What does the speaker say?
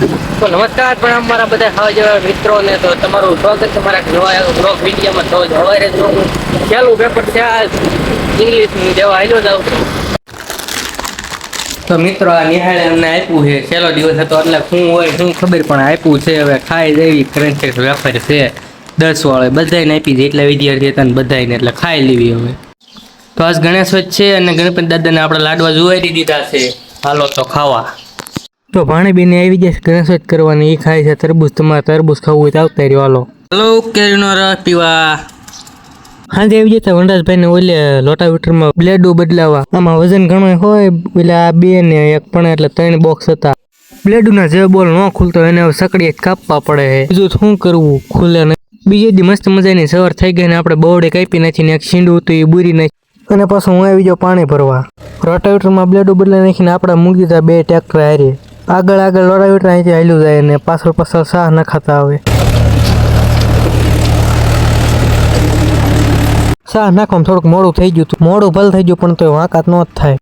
તો નમસ્કાર પણ અમારા બધા ખાવા જેવા મિત્રોને તો તમારું સ્વાગત છે મારા નવા બ્લોગ વિડીયોમાં. તો સવારે જો હું પહેલું પેપર છે આ ઇંગ્લિશનું જેવા હાલ્યો જાઉં છું. તો મિત્રો આ નિહાળે અમને આપ્યું છે, છેલ્લો દિવસ હતો એટલે શું હોય શું ખબર, પણ આપ્યું છે. હવે ખાઈ જેવી કરંટ વેફર છે 10 વાળે બધાને આપી છે, એટલા વિદ્યાર્થી હતા ને બધાને, એટલે ખાઈ લેવી હવે. તો આજ ગણેશોત્સવ છે અને ગણપતિ દાદાને આપણે લાડવા જોવારી દીધા છે. હાલો તો ખાવા. તો ભાણીબેન આવી જશે ગણેશોત્સવ કરવાની, એ ખાય છે તરબૂચ. તમારે તરબૂચ ખાવું હોય તો આવતા રહ્યો. હાલો હલો કેરીનો રસ પીવા. સાંજે આવી જતા વનરાજભાઈને ઓલે લોટાવીટરમાં બ્લેડો બદલાવા. આમાં વજન ઘણું હોય, પેલા 2 ને 1 પણ એટલે 3 બોક્સ હતા. બ્લેડુના જે બોલ ન ખુલતો એને હવે સકડીએ કાપવા પડે છે. બીજું શું કરવું, ખુલે નહીં. બીજે દી મસ્ત મજાની સવાર થઈ ગઈ ને આપણે બવડે કાપી નાખીને એક છીંડું હતું એ બુરી નાખી, અને પાછું હું આવી જાઉં પાણી ભરવા. રોટાવેટરમાં બ્લેડો બદલાઈ નાખીને આપણે મૂકી દીધા 2 ટ્રેક્ટર હારી. આગળ રોટાવેટર અહીંથી હાલ્યું જાય ને પાછળ સાહ નખાતા આવે. સાહ નાખવામાં થોડુંક મોડું થઈ ગયું હતું. મોડું ભલ થઈ ગયું પણ તો વાંકાત ન જ થાય.